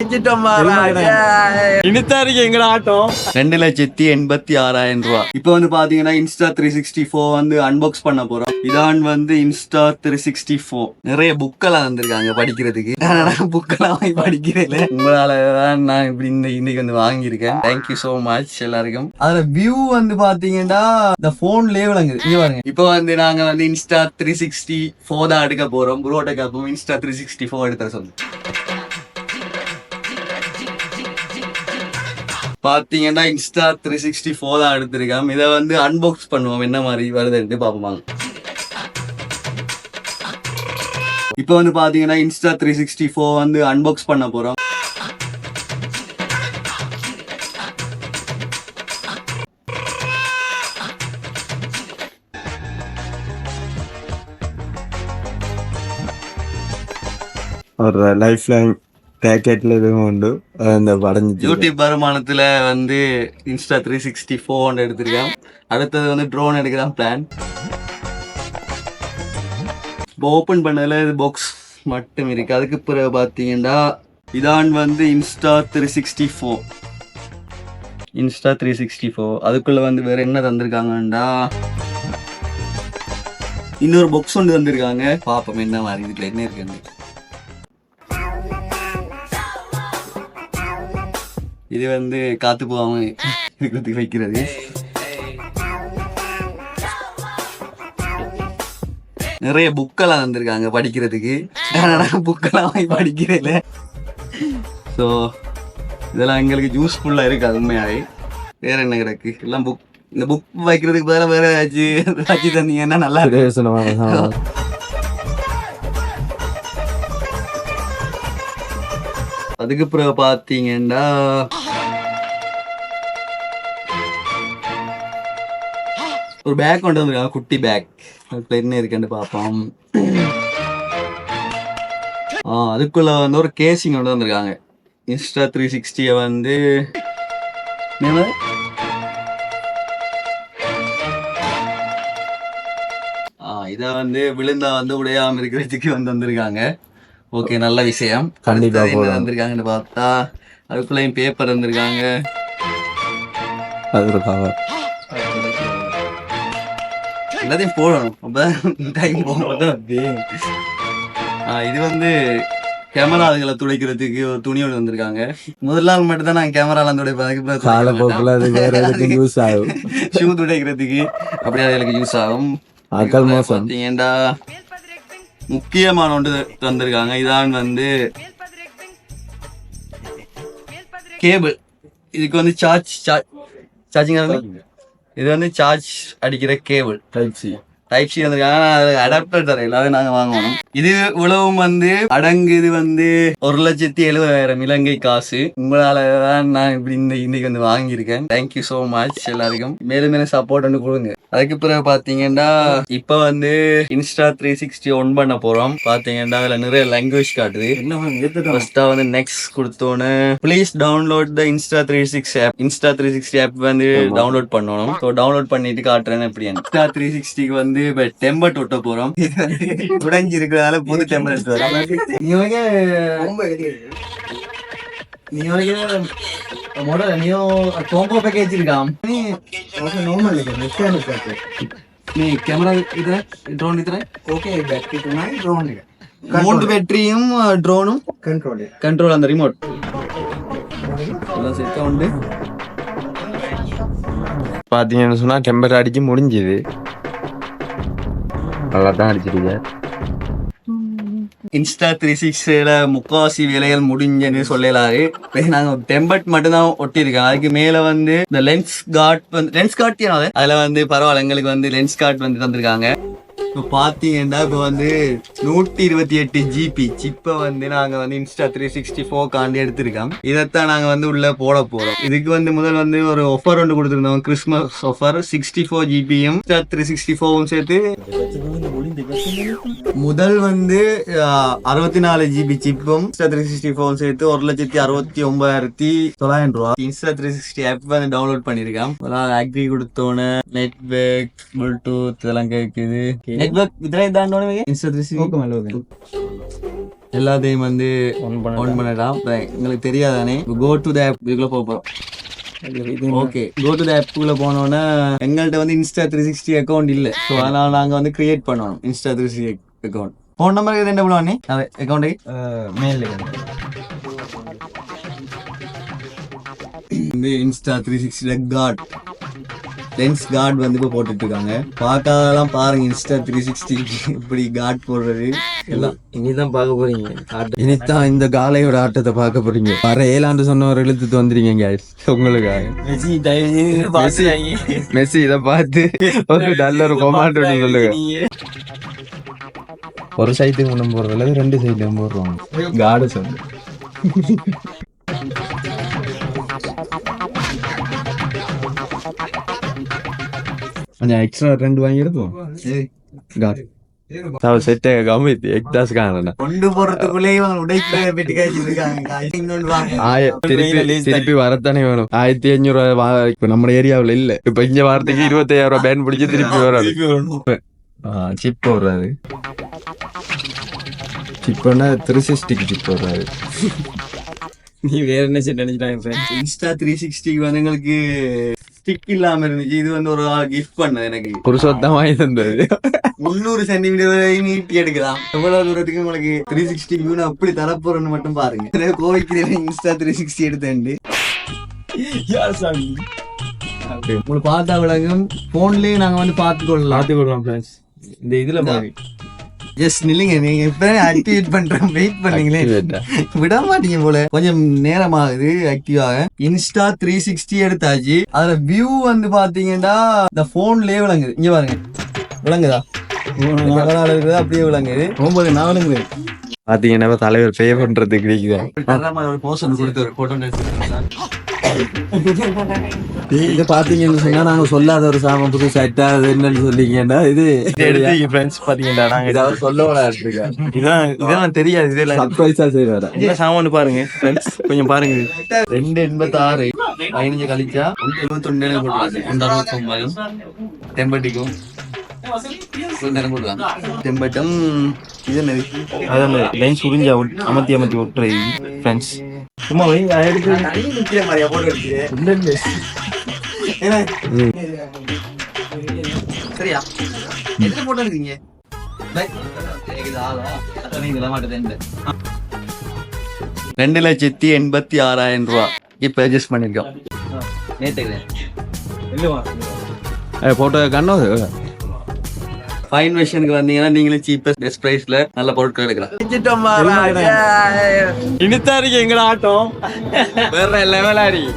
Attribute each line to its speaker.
Speaker 1: அடிச்சிட்டோம். எங்கட ஆட்டம் 2,86,000 ரூபா. இப்ப வந்து பாத்தீங்கன்னா இன்ஸ்டா 364 வந்து அன்பாக்ஸ் பண்ண போறோம். இதான் வந்து இன்ஸ்டா 364. நிறைய புக்கெல்லாம் வந்திருக்காங்க படிக்கிறதுக்கு. புக்கெல்லாம் வாங்கி படிக்கிறேன். உங்களாலதான் நான் இப்படி இன்னைக்கு வந்து வாங்கியிருக்கேன். தேங்க்யூ சோ மச் எல்லாருக்கும். அதுல வியூ வந்து பாத்தீங்கன்னா இந்த போன்லயே விளங்குது. இங்க பாருங்க. இப்ப வந்து நாங்க வந்து இன்ஸ்டா 364 தான் எடுக்க போறோம். புரோட்ட கப்பும் இன்ஸ்டா 364 எடுத்துற சொல்லு. பாத்தீங்கன்னா இன்ஸ்டா 364 தான் எடுத்திருக்கோம். இதை வந்து அன்பாக்ஸ் பண்ணுவோம், என்ன மாதிரி வருதுன்ட்டு பாப்போம். இப்ப வந்து பாத்தீங்கன்னா இன்ஸ்டா 364 வந்து அன்பாக்ஸ் பண்ண போறோம்.
Speaker 2: ஒரு லைஃப் லைன் பேக்கெட்ல எதுவும் உண்டு. அந்த படைஞ்சு
Speaker 1: யூடியூப் வருமானத்துல வந்து இன்ஸ்டா 364 எடுத்திருக்கேன். அடுத்தது வந்து ட்ரோன் எடுக்கிறான் பிளான். ஓபன் பண்ணதுல இது பாக்ஸ் மட்டும் இருக்கு. அதுக்கு பிறகு பாத்தீங்கன்னா இதான் வந்து இன்ஸ்டா 364. இன்ஸ்டா 364 அதுக்குள்ள வந்து வேற என்ன தந்திருக்காங்கடா, இன்னொரு பாக்ஸ் ஒன்று தந்திருக்காங்க. பாப்போம் என்ன மாதிரி இதுல என்ன இருக்குன்னு. இது வந்து காத்து போகாம இருக்கிறதுக்கு வைக்கிறது. நிறைய புக்கெல்லாம் வந்திருக்காங்க படிக்கிறதுக்கு. புக்கெல்லாம் வாங்கி படிக்கிறேன். ஸோ இதெல்லாம் எங்களுக்கு யூஸ்ஃபுல்லா இருக்கு. அது உண்மையாவே. வேற என்ன கிடக்கு எல்லாம் புக். இந்த புக் வைக்கிறதுக்கு பதிலாக வேற வச்சு தந்தீங்கன்னா நல்லா இருக்கு. அதுக்கு பிறகு பாத்தீங்கன்னா ஒரு பேக் கொண்டு வந்திருக்காங்க, குட்டி பேக். அதுக்குள்ள என்ன இருக்குன்னு பார்ப்போம். அதுக்குள்ள வந்து ஒரு கேசிங் கொண்டு வந்திருக்காங்க. இன்ஸ்டா 360 வந்து இதை வந்து விழுந்தா வந்து உடையாம இருக்கிறதுக்கு வந்து வந்திருக்காங்க. ஓகே, நல்ல விஷயம். கண்டிப்பா என்ன வந்திருக்காங்கன்னு பார்த்தா அதுக்குள்ளேயும் பேப்பர் வந்திருக்காங்க. எல்லாத்தையும் போடணும். இது வந்து கேமரா அதுகளை துடைக்கிறதுக்கு ஒரு துணியோடு வந்திருக்காங்க. முதல் நாள் மட்டும் தான் நான் கேமராலாம் துடைப்பேன். ஷூ துடைக்கிறதுக்கு அப்படி அதுகளுக்கு யூஸ் ஆகும். பார்த்தீங்கன்னா முக்கியமான ஒன்று தந்திருக்காங்க. இதான் வந்து கேபிள். இதுக்கு வந்து சார்ஜிங். இது வந்து சார்ஜ் அடிக்கிற கேபிள் டைப் சி வந்திருக்காங்க. அடாப்டர் தரையில் அதை நாங்கள் வாங்கணும். இது உழவும் வந்து அடங்கு. இது வந்து 1,70,000 இலங்கை காசு. உங்களால தான் நான் இப்படி இன்னைக்கு வந்து வாங்கியிருக்கேன். தேங்க்யூ சோ மச் எல்லாருக்கும். மேலும் மேலும் சப்போர்ட் வந்து கொடுங்க. அதுக்கு பிறகு பாத்தீங்கன்னா இப்ப வந்து இன்ஸ்டா 360 ஒன் பண்ண போறோம். பாத்தீங்கன்னா அதுல நிறைய லாங்குவேஜ் காட்டுது. ஃபர்ஸ்டா வந்து நெக்ஸ்ட் கொடுத்தோன்னு please download the Insta 360 app. Insta 360 app வந்து டவுன்லோட் பண்ணணும். ஸோ டவுன்லோட் பண்ணிட்டு காட்டுறேன் எப்படி. இன்ஸ்டா 360 வந்து டெம்பர் ஒட்ட போறோம். உடைஞ்சி இருக்கிறதால புது டெம்பர் எடுத்து வரோம். பேட்டரியும் ட்ரோனும் கண்ட்ரோல் அந்த ரிமோட்
Speaker 2: பாத்தீங்கன்னு சொன்னா டெம்பர் அடிச்சு முடிஞ்சது. நல்லா தான் அடிச்சிருக்க.
Speaker 1: இன்ஸ்டா 360 முக்காவாசி வேலைகள் முடிஞ்சுன்னு சொல்லலாரு. நாங்க டெம்பர்ட் மட்டும் தான் ஒட்டியிருக்கோம். அதுக்கு மேல வந்து இந்த லென்ஸ் கார்ட் அதுல வந்து பரவாயில்ல, எங்களுக்கு வந்து லென்ஸ் கார்ட் வந்து தந்திருக்காங்க. இப்போ பாத்தீங்கன்னா இப்போ வந்து 128 GB சிப்பை வந்து நாங்க வந்து இன்ஸ்டா 364 காண்டி எடுத்திருக்கோம். இதைத்தான் நாங்க வந்து உள்ள போட போறோம். இதுக்கு வந்து முதல் வந்து ஒரு ஆஃபர் ஒன்று கொடுத்துருந்தோம், கிறிஸ்மஸ் ஆஃபர். 64 GB இன்ஸ்டா 364 சேர்த்து முதல் வந்து 64 GB சிப்பும் இன்ஸ்டா 364 சேர்த்து 1,69,900 ரூபா. இன்ஸ்டா 360 ஆப் வந்து டவுன்லோட் பண்ணிருக்கேன். ஆக்டிவ் கொடுத்தோன்னு நெட்வொர்க் ப்ளூடூத் இதெல்லாம் கேட்குது. நெட்வொர்க் இதெல்லாம் தாண்டோன்னு இன்ஸ்டா 360 எல்லாத்தையும் வந்து ஆன் பண்ணலாம். எங்களுக்கு தெரியாதானே கோ டு த ஆப் இதுக்குள்ள போகிறோம். ஓகே, கோ டு த ஆப்புக்குள்ள போனோன்னா எங்கள்கிட்ட வந்து இன்ஸ்டா 360 அக்கௌண்ட் இல்லை. ஸோ அதனால நாங்கள் வந்து கிரியேட் பண்ணணும் இன்ஸ்டா 360 அக்கௌண்ட். ஃபோன் நம்பர் இது என்ன பண்ணுவானே அது அக்கௌண்ட்டை
Speaker 2: மேலே
Speaker 1: வந்து இன்ஸ்டா 360 கார்ட் லென்ஸ் கார்டு வந்து இப்போ போட்டுட்டு இருக்காங்க. பார்க்காதெல்லாம் பாருங்க இன்ஸ்டா 360 இப்படி கார்ட் போடுறது எல்லாம்
Speaker 2: இனிதான் பார்க்க போறீங்க. இனிதான் இந்த காலையோட ஆட்டத்தை பார்க்க போறீங்க. வர 7 சொன்ன ஒரு எழுத்துட்டு வந்துருக்கீங்க உங்களுக்காக. மெஸ்ஸி இதை பார்த்து ஒரு நல்ல ஒரு கொமாண்டோ சொல்லுங்க. ஒரு சைட்டுக்கு முன்னும் போடுறதுல 2 சைட்லையும் போடுறோம் கார்டு சொல்லு. கொஞ்சம் எக்ஸ்ட்ரா 2 வாங்கி எடுப்போம். செட் கமிட்டி எக்டாஸ் காரணம்
Speaker 1: கொண்டு போறதுக்குள்ளே இவங்க உடைக்க பெட்டி
Speaker 2: திருப்பி வரத்தானே வேணும். 1500 இப்ப நம்ம ஏரியாவில் இல்ல. இப்ப இங்க வாரத்துக்கு 25,000 பேன் பிடிச்சி திருப்பி வராது. சிப் வர்றாரு. சிப்னா 360 சிப் வர்றாரு. நீ வேற என்ன செட் நினைச்சிட்டாங்க?
Speaker 1: இன்ஸ்டா 360 வந்து எங்களுக்கு ஸ்டிக் இல்லாம இருந்துச்சு. இது வந்து ஒரு கிஃப்ட் பண்ணது எனக்கு.
Speaker 2: புருஷோத்தம் வாங்கி தந்தது.
Speaker 1: 300 சென்டிமீட்டர் நீட்டி எடுக்கலாம். எவ்வளவு தூரத்துக்கு உங்களுக்கு 360 வியூ அப்படி தரப்போறேன்னு மட்டும் பாருங்க. கோவைக்கு இன்ஸ்டா 360 எடுத்தேன். உங்களுக்கு பார்த்தா விளங்கும். போன்லயே நாங்க வந்து பார்த்துக்கொள்ளலாம்.
Speaker 2: இந்த இதுல பாருங்க.
Speaker 1: ஜஸ்ட் நில்லுங்க, நீங்க இப்ப ஆக்டிவேட் பண்றேன் வெயிட் பண்ணீங்களே விட மாட்டீங்க போல. கொஞ்சம் நேரமாகுது ஆக்டிவ் ஆக. இன்ஸ்டா 360 எடுத்தாச்சு. அதுல வியூ வந்து பாத்தீங்கன்னா இந்த போன்லயே விளங்குது. இங்க பாருங்க, விளங்குதா? அப்படியே விளங்குது. 9 நாளுங்க
Speaker 2: பாத்தீங்கன்னா தலைவர் பே பண்றதுக்கு இது பாத்தீங்கன்னு சொன்னா நாங்க சொல்லாத ஒரு சாமான் புதுசா என்னன்னு சொல்லிங்கன்னா இது பாத்தீங்கன்னா நாங்க ஏதாவது சொல்ல விளையாடுறோம். இதெல்லாம் தெரியாது. இதெல்லாம் சர்ப்ரைஸா செய்வாரு. இந்த சாமான் பாருங்க ஃப்ரெண்ட்ஸ், கொஞ்சம் பாருங்க.
Speaker 1: 286 15 கழிச்சா 91 டெம்பட்டிக்கும் டெம்பட்டம் இது என்னது?
Speaker 2: அதான் லைன்ஸ் உறிஞ்சா அமர்த்தி விட்டுறது ஃப்ரெண்ட்ஸ். சும்மா
Speaker 1: சரியா எதுல போட்டோ இருக்கீங்க? 2,86,000 ரூபா இப்ப அட்ஜஸ்ட் பண்ணிருக்கோம்.
Speaker 2: போட்டோ கண்ணோ
Speaker 1: ஃபைன் வெர்ஷனுக்கு வந்தீங்கன்னா நீங்களும் சீப்பஸ்ட் பெஸ்ட் பிரைஸ்ல நல்ல பொருட்கள் எடுக்கலாம்.
Speaker 2: இனித்தா இருக்கு எங்கட ஆட்டம் வேற லெவலா இருக்கு.